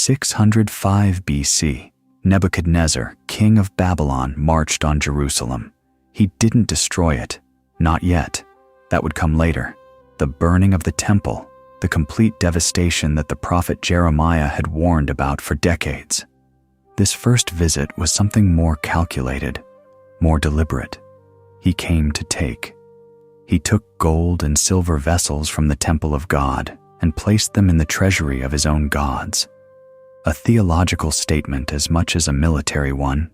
605 BC, Nebuchadnezzar, king of Babylon, marched on Jerusalem. He didn't destroy it. Not yet. That would come later. The burning of the temple, the complete devastation that the prophet Jeremiah had warned about for decades. This first visit was something more calculated, more deliberate. He came to take. He took gold and silver vessels from the temple of God and placed them in the treasury of his own gods. A theological statement as much as a military one.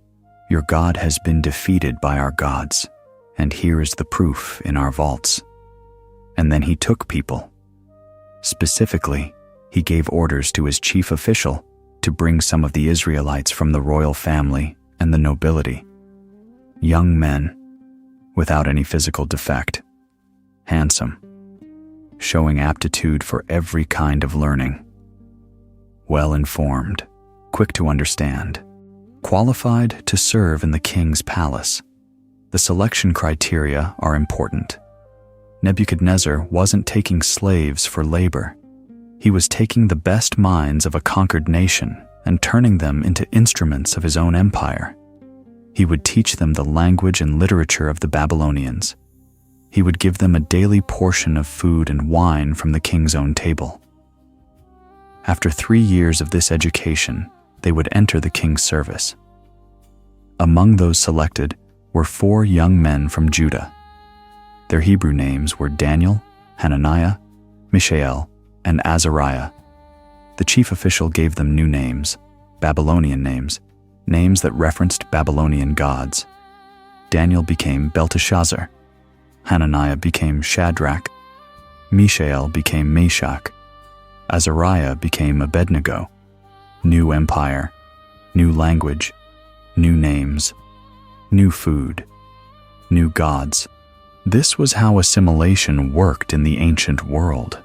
Your God has been defeated by our gods, and here is the proof in our vaults. And then he took people. Specifically, he gave orders to his chief official to bring some of the Israelites from the royal family and the nobility. Young men, without any physical defect, handsome, showing aptitude for every kind of learning, well-informed, quick to understand, qualified to serve in the king's palace. The selection criteria are important. Nebuchadnezzar wasn't taking slaves for labor. He was taking the best minds of a conquered nation and turning them into instruments of his own empire. He would teach them the language and literature of the Babylonians. He would give them a daily portion of food and wine from the king's own table. After 3 years of this education, they would enter the king's service. Among those selected were 4 young men from Judah. Their Hebrew names were Daniel, Hananiah, Mishael, and Azariah. The chief official gave them new names, Babylonian names, names that referenced Babylonian gods. Daniel became Belteshazzar, Hananiah became Shadrach, Mishael became Meshach, Azariah became Abednego. New empire, new language, new names, new food, new gods. This was how assimilation worked in the ancient world.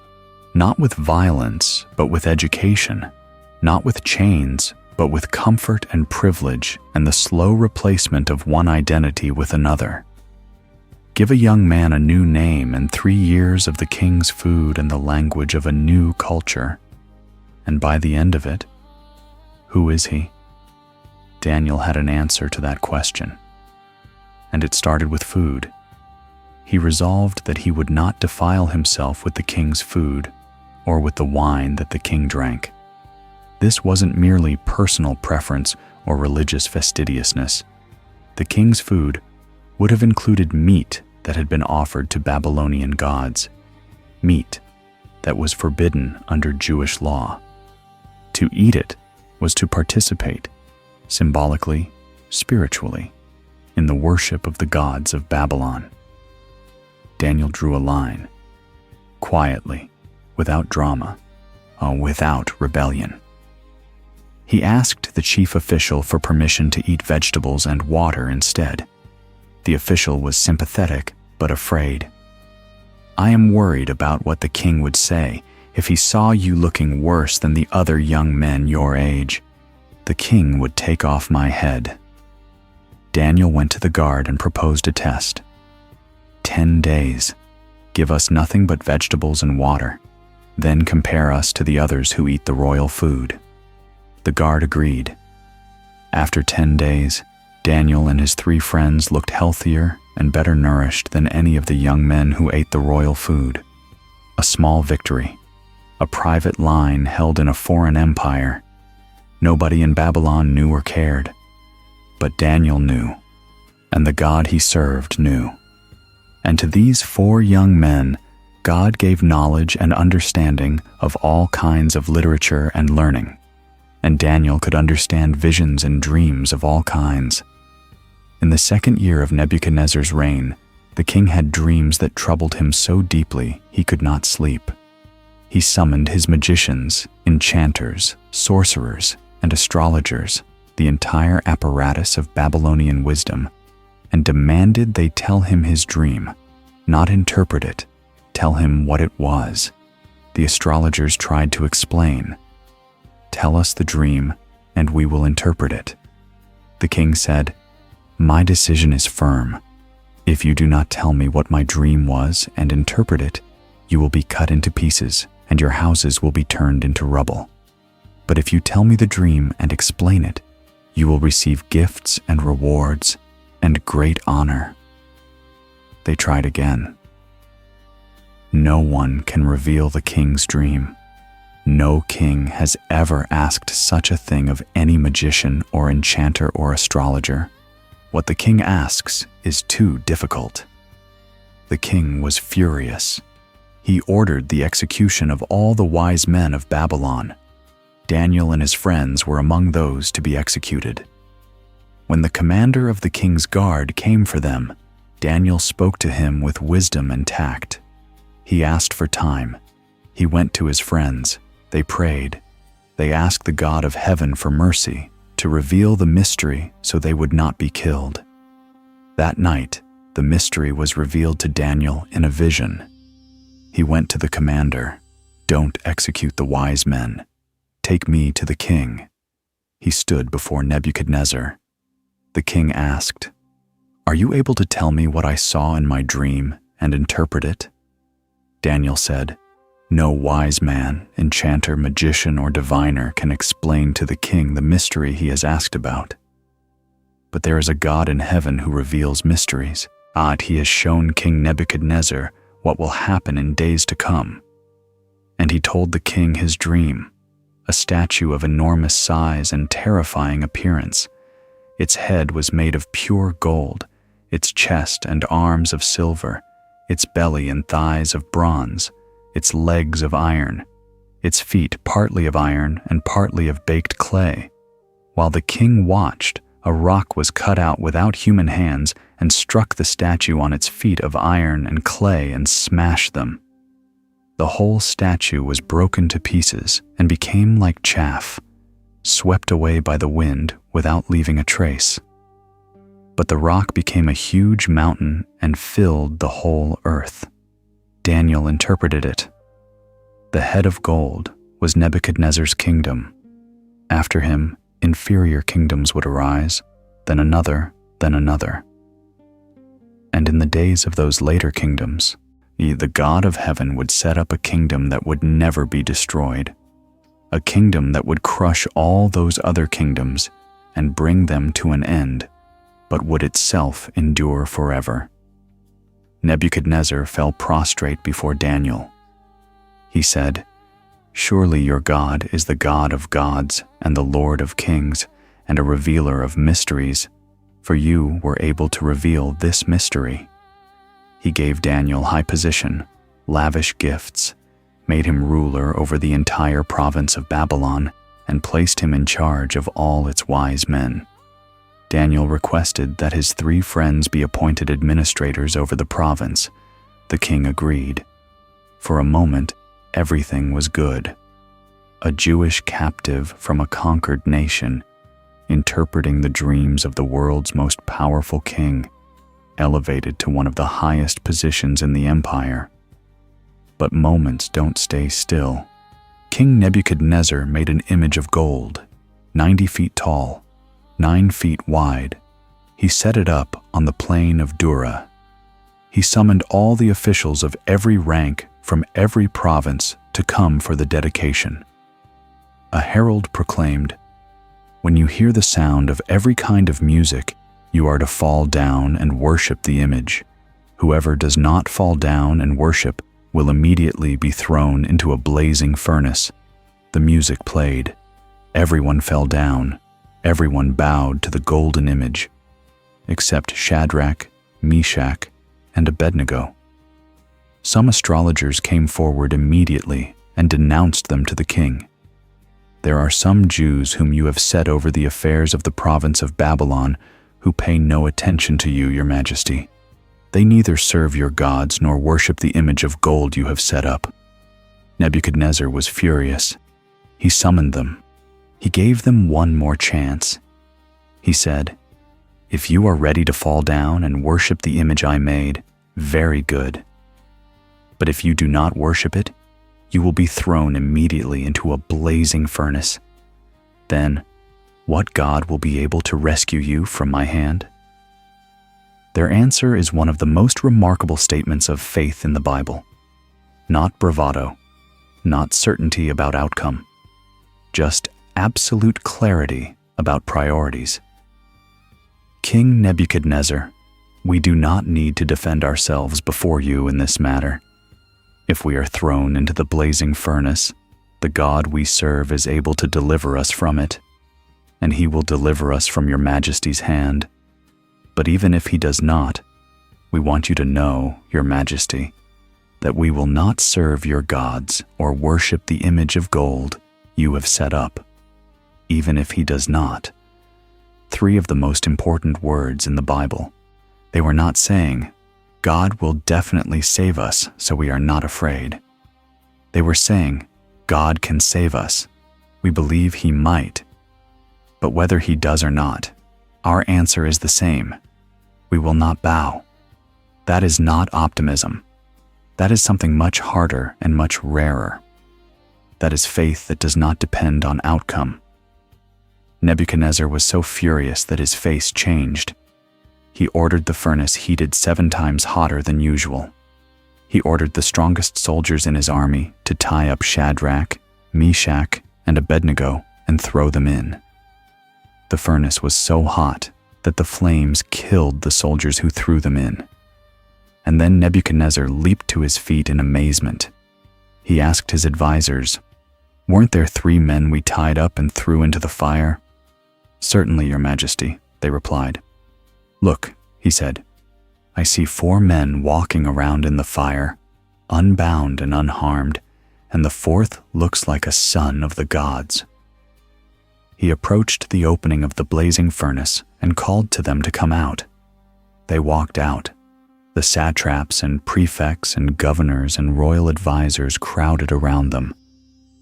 Not with violence, but with education. Not with chains, but with comfort and privilege and the slow replacement of one identity with another. Give a young man a new name and 3 years of the king's food and the language of a new culture. And by the end of it, who is he? Daniel had an answer to that question. And it started with food. He resolved that he would not defile himself with the king's food or with the wine that the king drank. This wasn't merely personal preference or religious fastidiousness. The king's food would have included meat that had been offered to Babylonian gods, meat that was forbidden under Jewish law. To eat it was to participate, symbolically, spiritually, in the worship of the gods of Babylon. Daniel drew a line, quietly, without drama, without rebellion. He asked the chief official for permission to eat vegetables and water instead. The official was sympathetic, but afraid. I am worried about what the king would say if he saw you looking worse than the other young men your age. The king would take off my head. Daniel went to the guard and proposed a test. 10 days. Give us nothing but vegetables and water. Then compare us to the others who eat the royal food. The guard agreed. After 10 days, Daniel and his 3 friends looked healthier and better nourished than any of the young men who ate the royal food. A small victory. A private line held in a foreign empire. Nobody in Babylon knew or cared. But Daniel knew, and the God he served knew. And to these 4 young men, God gave knowledge and understanding of all kinds of literature and learning. And Daniel could understand visions and dreams of all kinds. In the 2nd year of Nebuchadnezzar's reign, the king had dreams that troubled him so deeply he could not sleep. He summoned his magicians, enchanters, sorcerers, and astrologers, the entire apparatus of Babylonian wisdom, and demanded they tell him his dream, not interpret it, tell him what it was. The astrologers tried to explain. Tell us the dream, and we will interpret it. The king said, My decision is firm. If you do not tell me what my dream was and interpret it, you will be cut into pieces, and your houses will be turned into rubble. But if you tell me the dream and explain it, you will receive gifts and rewards and great honor." They tried again. No one can reveal the king's dream. No king has ever asked such a thing of any magician or enchanter or astrologer. What the king asks is too difficult. The king was furious. He ordered the execution of all the wise men of Babylon. Daniel and his friends were among those to be executed. When the commander of the king's guard came for them, Daniel spoke to him with wisdom and tact. He asked for time. He went to his friends. They prayed. They asked the God of heaven for mercy to reveal the mystery so they would not be killed. That night, the mystery was revealed to Daniel in a vision. He went to the commander. "Don't execute the wise men. Take me to the king." He stood before Nebuchadnezzar. The king asked, "Are you able to tell me what I saw in my dream and interpret it?" Daniel said, "No wise man, enchanter, magician, or diviner can explain to the king the mystery he has asked about. But there is a God in heaven who reveals mysteries. He has shown King Nebuchadnezzar what will happen in days to come." And he told the king his dream, a statue of enormous size and terrifying appearance. Its head was made of pure gold, its chest and arms of silver, its belly and thighs of bronze, its legs of iron, its feet partly of iron and partly of baked clay. While the king watched, a rock was cut out without human hands and struck the statue on its feet of iron and clay and smashed them. The whole statue was broken to pieces and became like chaff, swept away by the wind without leaving a trace. But the rock became a huge mountain and filled the whole earth. Daniel interpreted it. The head of gold was Nebuchadnezzar's kingdom. After him, inferior kingdoms would arise, then another, then another. And in the days of those later kingdoms, the God of heaven would set up a kingdom that would never be destroyed, a kingdom that would crush all those other kingdoms and bring them to an end, but would itself endure forever. Nebuchadnezzar fell prostrate before Daniel. He said, "Surely your God is the God of gods and the Lord of kings and a revealer of mysteries, for you were able to reveal this mystery." He gave Daniel high position, lavish gifts, made him ruler over the entire province of Babylon, and placed him in charge of all its wise men. Daniel requested that his 3 friends be appointed administrators over the province. The king agreed. For a moment, everything was good. A Jewish captive from a conquered nation, interpreting the dreams of the world's most powerful king, elevated to one of the highest positions in the empire. But moments don't stay still. King Nebuchadnezzar made an image of gold, 90 feet tall, 9 feet wide. He set it up on the plain of Dura. He summoned all the officials of every rank from every province to come for the dedication. A herald proclaimed, "When you hear the sound of every kind of music, you are to fall down and worship the image. Whoever does not fall down and worship will immediately be thrown into a blazing furnace." The music played. Everyone fell down. Everyone bowed to the golden image, except Shadrach, Meshach, and Abednego. Some astrologers came forward immediately and denounced them to the king. "There are some Jews whom you have set over the affairs of the province of Babylon who pay no attention to you, your majesty. They neither serve your gods nor worship the image of gold you have set up." Nebuchadnezzar was furious. He summoned them. He gave them one more chance. He said, "If you are ready to fall down and worship the image I made, very good. But if you do not worship it, you will be thrown immediately into a blazing furnace. Then, what God will be able to rescue you from my hand?" Their answer is one of the most remarkable statements of faith in the Bible. Not bravado, not certainty about outcome, just absolute clarity about priorities. King Nebuchadnezzar, we do not need to defend ourselves before you in this matter. If we are thrown into the blazing furnace, the God we serve is able to deliver us from it, and he will deliver us from your majesty's hand. But even if he does not, we want you to know, your majesty, that we will not serve your gods or worship the image of gold you have set up, even if he does not. 3 of the most important words in the Bible. They were not saying, God will definitely save us, so we are not afraid. They were saying, God can save us. We believe he might. But whether he does or not, our answer is the same. We will not bow. That is not optimism. That is something much harder and much rarer. That is faith that does not depend on outcome. Nebuchadnezzar was so furious that his face changed. He ordered the furnace heated 7 times hotter than usual. He ordered the strongest soldiers in his army to tie up Shadrach, Meshach, and Abednego and throw them in. The furnace was so hot that the flames killed the soldiers who threw them in. And then Nebuchadnezzar leaped to his feet in amazement. He asked his advisors, "Weren't there 3 men we tied up and threw into the fire?" "Certainly, your majesty," they replied. "Look," he said, "I see 4 men walking around in the fire, unbound and unharmed, and the 4th looks like a son of the gods." He approached the opening of the blazing furnace and called to them to come out. They walked out. The satraps and prefects and governors and royal advisors crowded around them.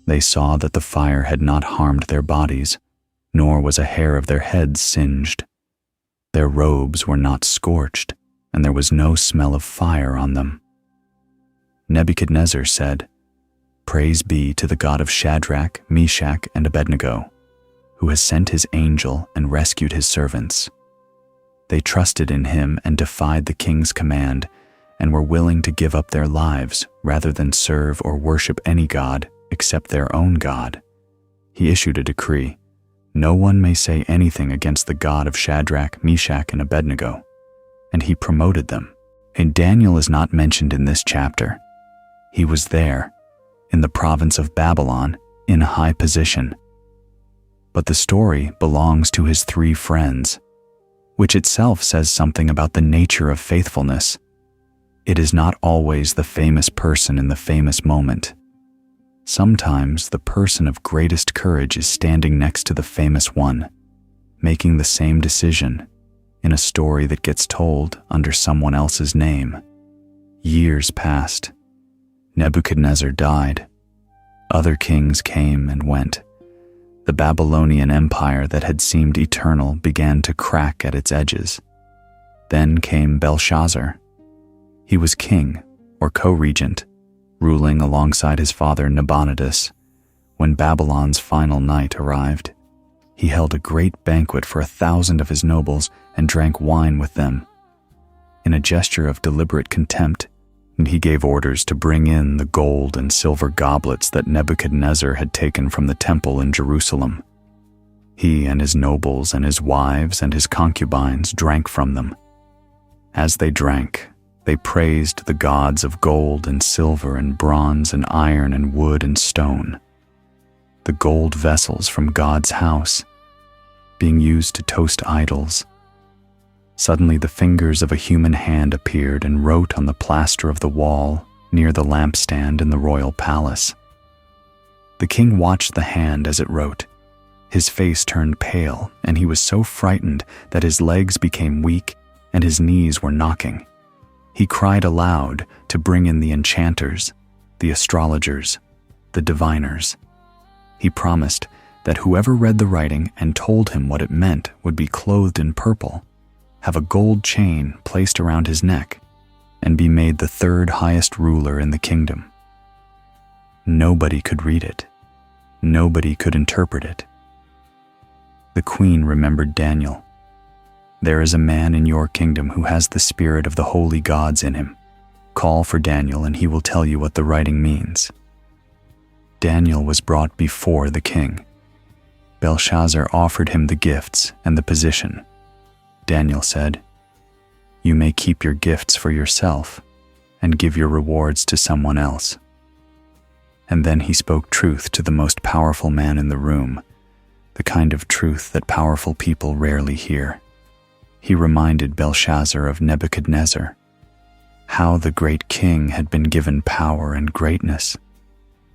They saw that the fire had not harmed their bodies, nor was a hair of their heads singed. Their robes were not scorched, and there was no smell of fire on them. Nebuchadnezzar said, "Praise be to the God of Shadrach, Meshach, and Abednego, who has sent his angel and rescued his servants." They trusted in him and defied the king's command, and were willing to give up their lives rather than serve or worship any god except their own God. He issued a decree: no one may say anything against the God of Shadrach, Meshach, and Abednego, and he promoted them. And Daniel is not mentioned in this chapter. He was there, in the province of Babylon, in a high position. But the story belongs to his 3 friends, which itself says something about the nature of faithfulness. It is not always the famous person in the famous moment. Sometimes the person of greatest courage is standing next to the famous one, making the same decision in a story that gets told under someone else's name. Years passed. Nebuchadnezzar died. Other kings came and went. The Babylonian Empire that had seemed eternal began to crack at its edges. Then came Belshazzar. He was king, or co-regent, ruling alongside his father Nabonidus. When Babylon's final night arrived, he held a great banquet for 1,000 of his nobles and drank wine with them. In a gesture of deliberate contempt, he gave orders to bring in the gold and silver goblets that Nebuchadnezzar had taken from the temple in Jerusalem. He and his nobles and his wives and his concubines drank from them. As they drank, they praised the gods of gold and silver and bronze and iron and wood and stone, the gold vessels from God's house, being used to toast idols. Suddenly the fingers of a human hand appeared and wrote on the plaster of the wall near the lampstand in the royal palace. The king watched the hand as it wrote. His face turned pale, and he was so frightened that his legs became weak and his knees were knocking. He cried aloud to bring in the enchanters, the astrologers, the diviners. He promised that whoever read the writing and told him what it meant would be clothed in purple, have a gold chain placed around his neck, and be made the 3rd highest ruler in the kingdom. Nobody could read it. Nobody could interpret it. The queen remembered Daniel. "There is a man in your kingdom who has the spirit of the holy gods in him. Call for Daniel and he will tell you what the writing means." Daniel was brought before the king. Belshazzar offered him the gifts and the position. Daniel said, "You may keep your gifts for yourself and give your rewards to someone else." And then he spoke truth to the most powerful man in the room, the kind of truth that powerful people rarely hear. He reminded Belshazzar of Nebuchadnezzar, how the great king had been given power and greatness,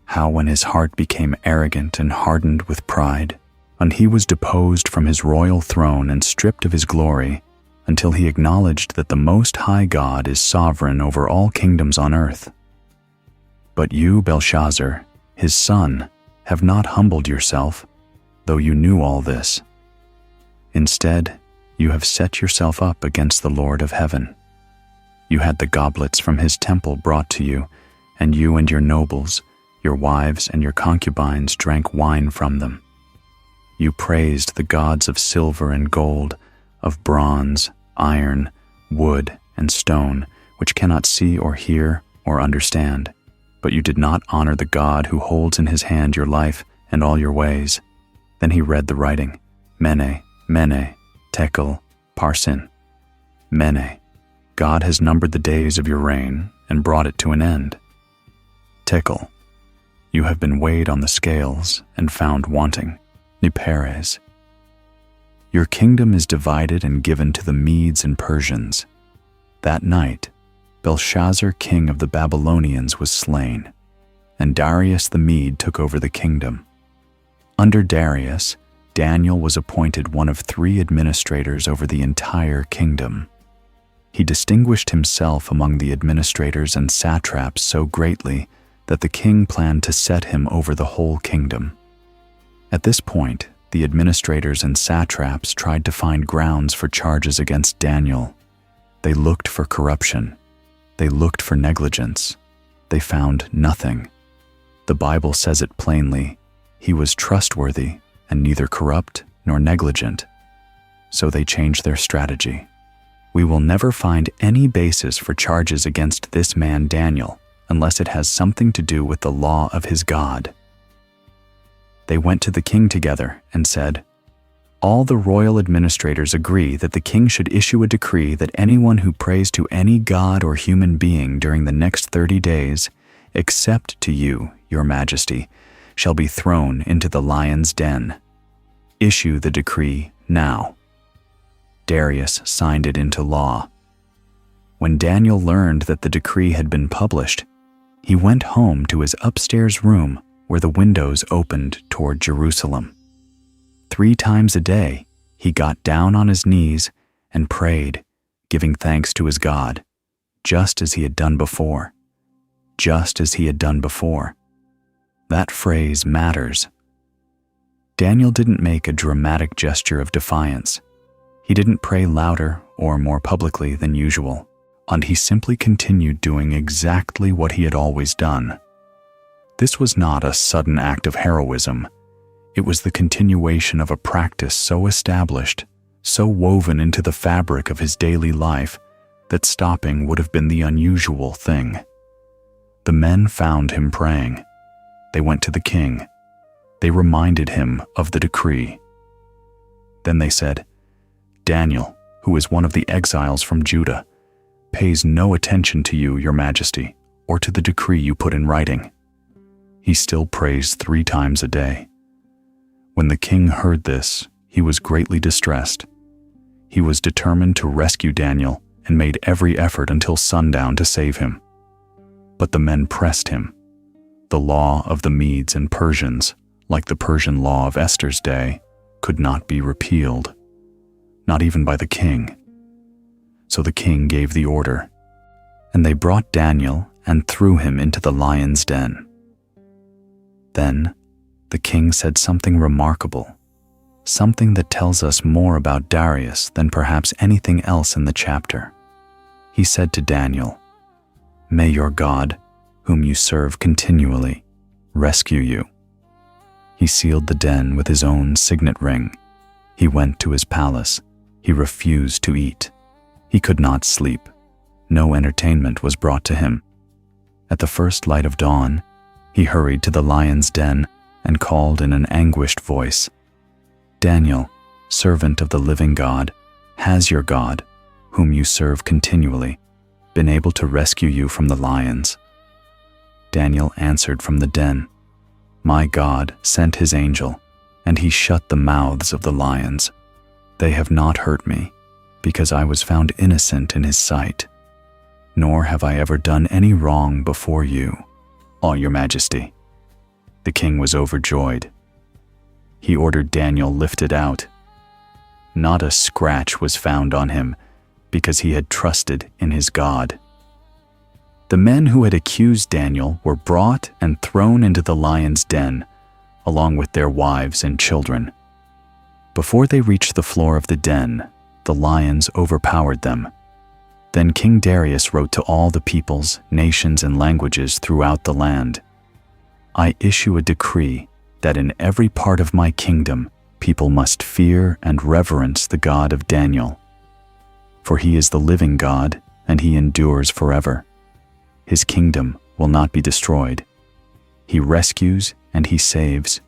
how when his heart became arrogant and hardened with pride, and he was deposed from his royal throne and stripped of his glory, until he acknowledged that the Most High God is sovereign over all kingdoms on earth. But you, Belshazzar, his son, have not humbled yourself, though you knew all this. Instead, you have set yourself up against the Lord of heaven. You had the goblets from his temple brought to you, and you and your nobles, your wives and your concubines drank wine from them. You praised the gods of silver and gold, of bronze, iron, wood, and stone, which cannot see or hear or understand. But you did not honor the God who holds in his hand your life and all your ways. Then he read the writing, Mene, Mene, Tekel, Parsin. Mene, God has numbered the days of your reign and brought it to an end. Tekel, you have been weighed on the scales and found wanting. Neperes, your kingdom is divided and given to the Medes and Persians. That night, Belshazzar, king of the Babylonians, was slain, and Darius the Mede took over the kingdom. Under Darius, Daniel was appointed one of 3 administrators over the entire kingdom. He distinguished himself among the administrators and satraps so greatly that the king planned to set him over the whole kingdom. At this point, the administrators and satraps tried to find grounds for charges against Daniel. They looked for corruption. They looked for negligence. They found nothing. The Bible says it plainly. He was trustworthy and neither corrupt nor negligent. So they changed their strategy. We will never find any basis for charges against this man Daniel unless it has something to do with the law of his God. They went to the king together and said, "All the royal administrators agree that the king should issue a decree that anyone who prays to any god or human being during the next 30 days, except to you, your majesty, shall be thrown into the lion's den. Issue the decree now." Darius signed it into law. When Daniel learned that the decree had been published, he went home to his upstairs room where the windows opened toward Jerusalem. 3 times a day, he got down on his knees and prayed, giving thanks to his God, just as he had done before. Just as he had done before. That phrase matters. Daniel didn't make a dramatic gesture of defiance. He didn't pray louder or more publicly than usual, and he simply continued doing exactly what he had always done. This was not a sudden act of heroism. It was the continuation of a practice so established, so woven into the fabric of his daily life, that stopping would have been the unusual thing. The men found him praying. They went to the king. They reminded him of the decree. Then they said, "Daniel, who is one of the exiles from Judah, pays no attention to you, your majesty, or to the decree you put in writing. He still prays 3 times a day." When the king heard this, he was greatly distressed. He was determined to rescue Daniel and made every effort until sundown to save him. But the men pressed him. The law of the Medes and Persians, like the Persian law of Esther's day, could not be repealed, not even by the king. So the king gave the order, and they brought Daniel and threw him into the lion's den. Then the king said something remarkable, something that tells us more about Darius than perhaps anything else in the chapter. He said to Daniel, "May your God, whom you serve continually, rescue you." He sealed the den with his own signet ring. He went to his palace. He refused to eat. He could not sleep. No entertainment was brought to him. At the first light of dawn, he hurried to the lion's den and called in an anguished voice, Daniel, servant of the living God, has your God, whom you serve continually, been able to rescue you from the lions?" Daniel answered from the den, "My God sent his angel, and he shut the mouths of the lions. They have not hurt me, because I was found innocent in his sight. Nor have I ever done any wrong before you, all your majesty." The king was overjoyed. He ordered Daniel lifted out. Not a scratch was found on him, because he had trusted in his God. The men who had accused Daniel were brought and thrown into the lion's den, along with their wives and children. Before they reached the floor of the den, the lions overpowered them. Then King Darius wrote to all the peoples, nations, and languages throughout the land, "I issue a decree that in every part of my kingdom people must fear and reverence the God of Daniel. For he is the living God, and he endures forever. His kingdom will not be destroyed. He rescues and he saves.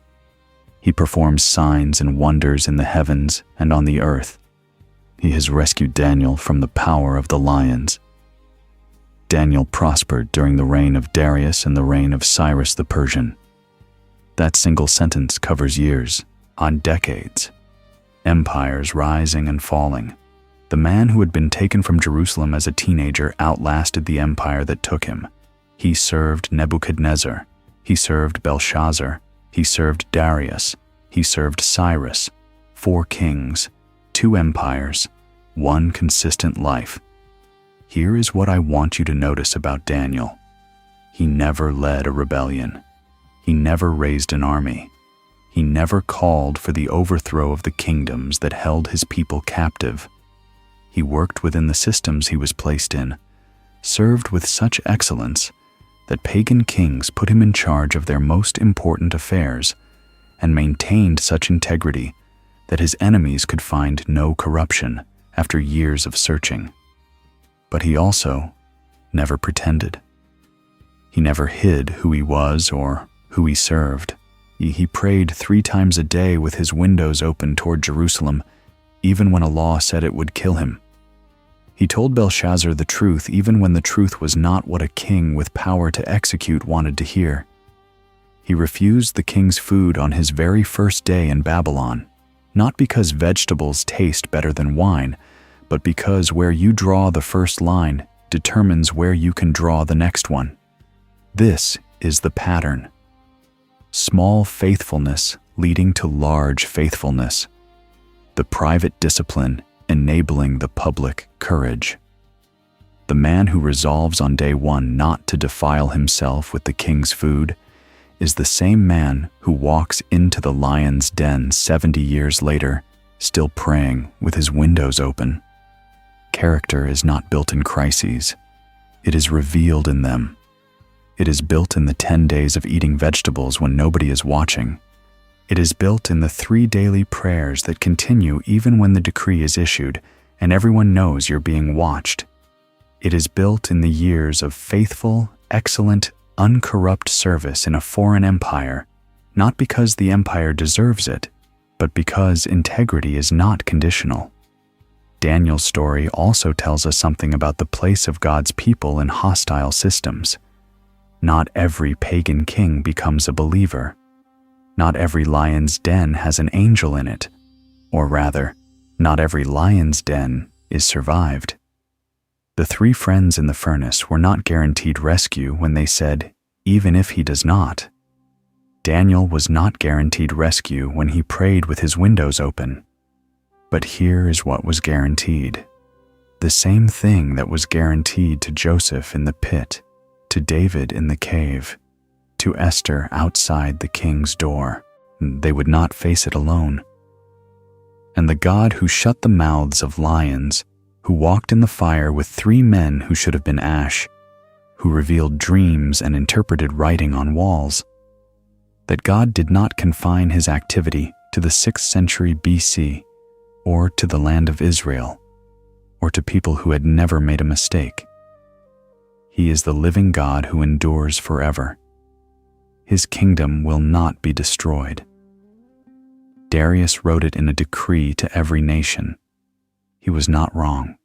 He performs signs and wonders in the heavens and on the earth. He has rescued Daniel from the power of the lions." Daniel prospered during the reign of Darius and the reign of Cyrus the Persian. That single sentence covers years, on decades. Empires rising and falling. The man who had been taken from Jerusalem as a teenager outlasted the empire that took him. He served Nebuchadnezzar. He served Belshazzar. He served Darius. He served Cyrus. 4 kings, 2 empires, 1 consistent life. Here is what I want you to notice about Daniel. He never led a rebellion. He never raised an army. He never called for the overthrow of the kingdoms that held his people captive. He worked within the systems he was placed in, served with such excellence that pagan kings put him in charge of their most important affairs, and maintained such integrity that his enemies could find no corruption after years of searching. But he also never pretended. He never hid who he was or who he served. He prayed 3 times a day with his windows open toward Jerusalem, even when a law said it would kill him. He told Belshazzar the truth even when the truth was not what a king with power to execute wanted to hear. He refused the king's food on his very first day in Babylon, not because vegetables taste better than wine, but because where you draw the first line determines where you can draw the next one. This is the pattern. Small faithfulness leading to large faithfulness. The private discipline enabling the public courage. The man who resolves on day 1 not to defile himself with the king's food is the same man who walks into the lion's den 70 years later, still praying with his windows open. Character is not built in crises. It is revealed in them. It is built in the 10 days of eating vegetables when nobody is watching. It is built in the 3 daily prayers that continue even when the decree is issued and everyone knows you're being watched. It is built in the years of faithful, excellent, uncorrupt service in a foreign empire, not because the empire deserves it, but because integrity is not conditional. Daniel's story also tells us something about the place of God's people in hostile systems. Not every pagan king becomes a believer. Not every lion's den has an angel in it, or rather, not every lion's den is survived. The 3 friends in the furnace were not guaranteed rescue when they said, "Even if he does not." Daniel was not guaranteed rescue when he prayed with his windows open. But here is what was guaranteed. The same thing that was guaranteed to Joseph in the pit, to David in the cave, to Esther outside the king's door. They would not face it alone. And the God who shut the mouths of lions, who walked in the fire with 3 men who should have been ash, who revealed dreams and interpreted writing on walls, that God did not confine his activity to the 6th century BC, or to the land of Israel, or to people who had never made a mistake. He is the living God who endures forever. His kingdom will not be destroyed. Darius wrote it in a decree to every nation. He was not wrong.